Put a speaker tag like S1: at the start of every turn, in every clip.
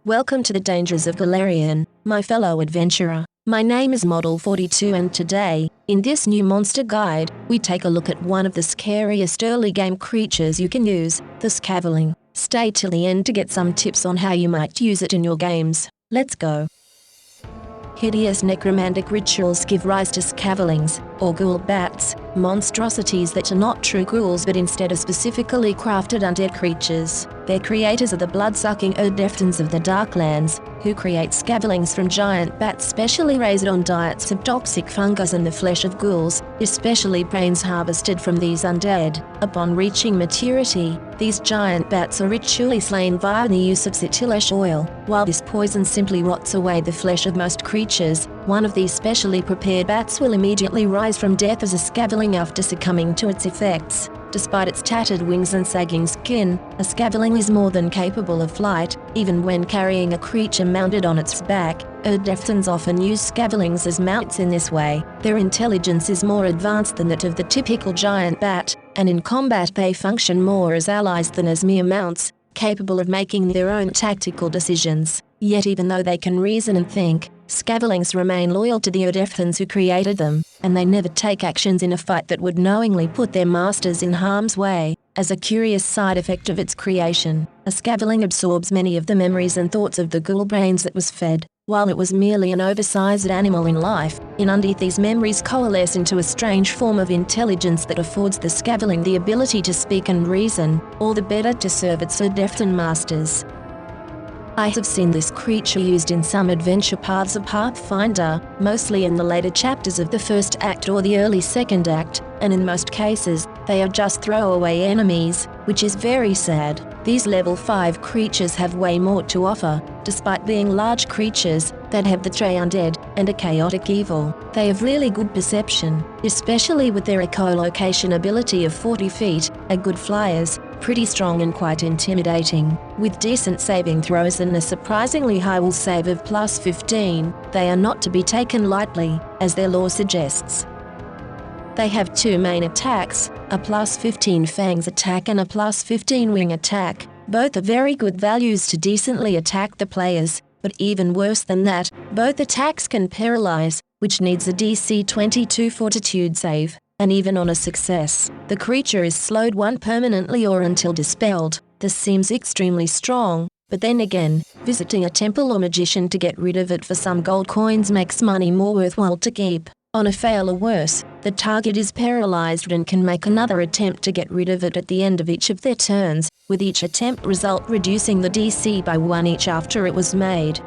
S1: Welcome to the dangers of Valerian, my fellow adventurer. My name is Model 42 and today, in this new monster guide, we take a look at one of the scariest early game creatures you can use, the Skaveling. Stay till the end to get some tips on how you might use it in your games. Let's go. Hideous necromantic rituals give rise to Skavelings, or ghoul bats, monstrosities that are not true ghouls but instead are specifically crafted undead creatures. Their creators are the blood-sucking Erdefthans of the Darklands, who create Skavelings from giant bats specially raised on diets of toxic fungus and the flesh of ghouls, especially brains harvested from these undead. Upon reaching maturity, these giant bats are ritually slain via the use of Citilish oil. While this poison simply rots away the flesh of most creatures, one of these specially prepared bats will immediately rise from death as a Skaveling after succumbing to its effects. Despite its tattered wings and sagging skin, a Skaveling is more than capable of flight, even when carrying a creature mounted on its back. Erdefthans often use Skavelings as mounts in this way. Their intelligence is more advanced than that of the typical giant bat, and in combat they function more as allies than as mere mounts, capable of making their own tactical decisions. Yet even though they can reason and think, Skavelings remain loyal to the Erdefthans who created them, and they never take actions in a fight that would knowingly put their masters in harm's way. As a curious side effect of its creation, a Skaveling absorbs many of the memories and thoughts of the ghoul brains that was fed. While it was merely an oversized animal in life, underneath these memories coalesce into a strange form of intelligence that affords the Skaveling the ability to speak and reason, all the better to serve its Erdefthan masters. I have seen this creature used in some adventure paths of Pathfinder, mostly in the later chapters of the first act or the early second act, and in most cases, they are just throwaway enemies, which is very sad. These level 5 creatures have way more to offer. Despite being large creatures that have the Trey undead and a chaotic evil, they have really good perception, especially with their echolocation ability of 40 feet, are good flyers, pretty strong and quite intimidating. With decent saving throws and a surprisingly high will save of plus 15, they are not to be taken lightly, as their lore suggests. They have two main attacks, a plus 15 fangs attack and a plus 15 wing attack. Both are very good values to decently attack the players, but even worse than that, both attacks can paralyze, which needs a DC 22 fortitude save. And even on a success, the creature is slowed 1 permanently or until dispelled. This seems extremely strong, but then again, visiting a temple or magician to get rid of it for some gold coins makes money more worthwhile to keep. On a fail or worse, the target is paralyzed and can make another attempt to get rid of it at the end of each of their turns, with each attempt result reducing the DC by 1 each after it was made.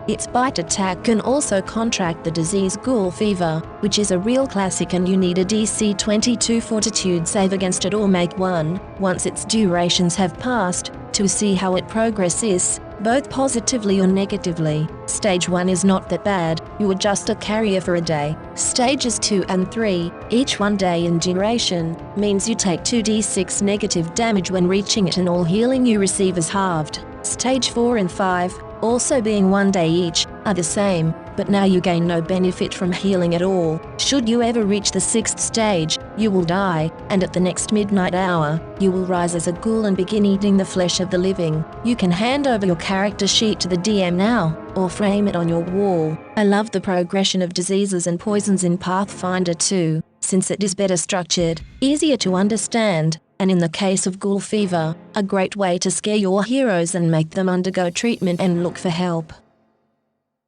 S1: Its bite attack can also contract the disease ghoul fever, which is a real classic and you need a DC 22 fortitude save against it or make one, once its durations have passed, to see how it progresses, both positively or negatively. Stage 1 is not that bad, you are just a carrier for a day. Stages 2 and 3, each 1 day in duration, means you take 2d6 negative damage when reaching it and all healing you receive is halved. Stage 4 and 5, also being 1 day each, are the same, but now you gain no benefit from healing at all. Should you ever reach the 6th stage, you will die, and at the next midnight hour, you will rise as a ghoul and begin eating the flesh of the living. You can hand over your character sheet to the DM now, or frame it on your wall. I love the progression of diseases and poisons in Pathfinder 2, since it is better structured, easier to understand, and in the case of ghoul fever, a great way to scare your heroes and make them undergo treatment and look for help.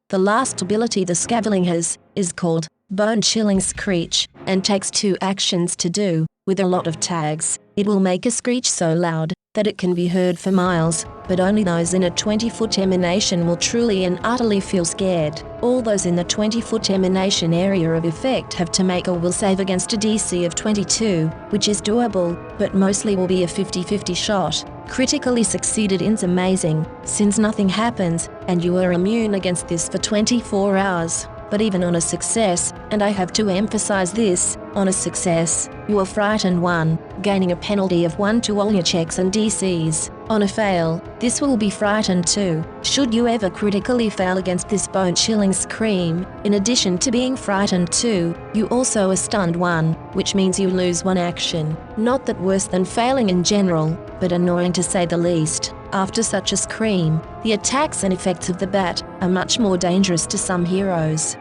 S1: The last ability the Skaveling has is called Bone-Chilling Screech, and takes 2 actions to do, with a lot of tags. It will make a screech so loud that it can be heard for miles, but only those in a 20-foot emanation will truly and utterly feel scared. All those in the 20-foot emanation area of effect have to make a will save against a DC of 22, which is doable, but mostly will be a 50-50 shot. Critically succeeded is amazing, since nothing happens, and you are immune against this for 24 hours. But even on a success, and I have to emphasize this, on a success, you are frightened 1, gaining a penalty of 1 to all your checks and DCs. On a fail, this will be frightened 2. Should you ever critically fail against this bone-chilling scream, in addition to being frightened 2, you also are stunned 1, which means you lose 1 action. Not that worse than failing in general, but annoying to say the least. After such a scream, the attacks and effects of the bat are much more dangerous to some heroes.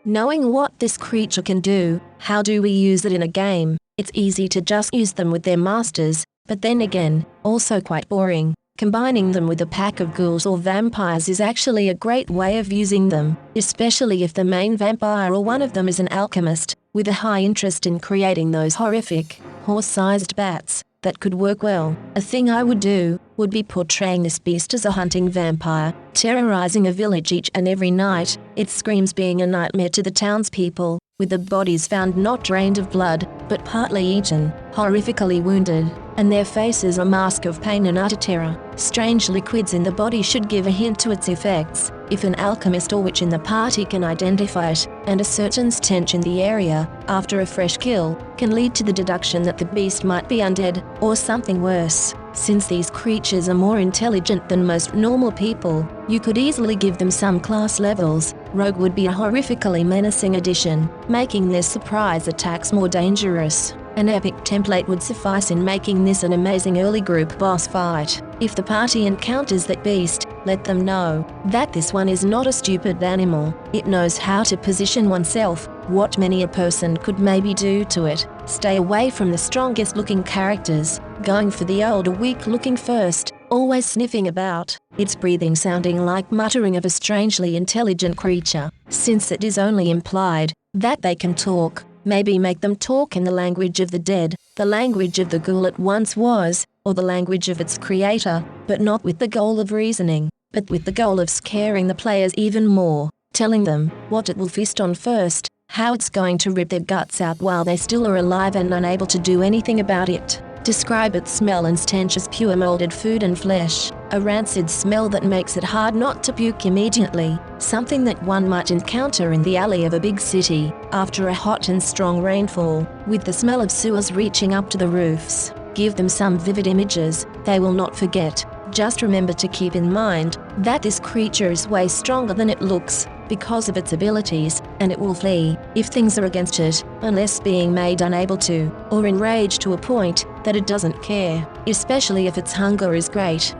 S1: Knowing what this creature can do, how do we use it in a game? It's easy to just use them with their masters, but then again, also quite boring. Combining them with a pack of ghouls or vampires is actually a great way of using them, especially if the main vampire or one of them is an alchemist, with a high interest in creating those horrific, horse-sized bats. That could work well. A thing I would do would be portraying this beast as a hunting vampire, terrorizing a village each and every night. It screams being a nightmare to the townspeople, with the bodies found not drained of blood, but partly eaten, horrifically wounded, and their faces a mask of pain and utter terror. Strange liquids in the body should give a hint to its effects, if an alchemist or witch in the party can identify it, and a certain stench in the area, after a fresh kill, can lead to the deduction that the beast might be undead, or something worse. Since these creatures are more intelligent than most normal people, you could easily give them some class levels. Rogue would be a horrifically menacing addition, making their surprise attacks more dangerous. An epic template would suffice in making this an amazing early group boss fight. If the party encounters that beast, let them know that this one is not a stupid animal. It knows how to position oneself, what many a person could maybe do to it. Stay away from the strongest looking characters, going for the older weak looking first, always sniffing about, its breathing sounding like muttering of a strangely intelligent creature. Since it is only implied that they can talk, maybe make them talk in the language of the dead, the language of the ghoul it once was, or the language of its creator, but not with the goal of reasoning, but with the goal of scaring the players even more, telling them what it will feast on first, how it's going to rip their guts out while they still are alive and unable to do anything about it. Describe its smell and stench as pure molded food and flesh, a rancid smell that makes it hard not to puke immediately, something that one might encounter in the alley of a big city, after a hot and strong rainfall, with the smell of sewers reaching up to the roofs. Give them some vivid images they will not forget. Just remember to keep in mind that this creature is way stronger than it looks, because of its abilities, and it will flee if things are against it, unless being made unable to, or enraged to a point that it doesn't care, especially if its hunger is great.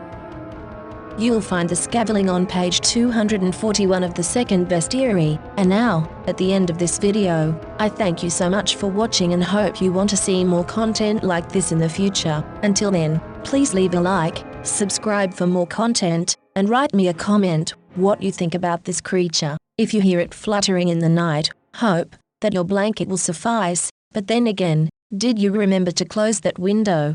S1: You'll find the Skaveling on page 241 of the second bestiary. And now, at the end of this video, I thank you so much for watching and hope you want to see more content like this in the future. Until then, please leave a like, subscribe for more content, and write me a comment what you think about this creature. If you hear it fluttering in the night, hope that your blanket will suffice, but then again, did you remember to close that window?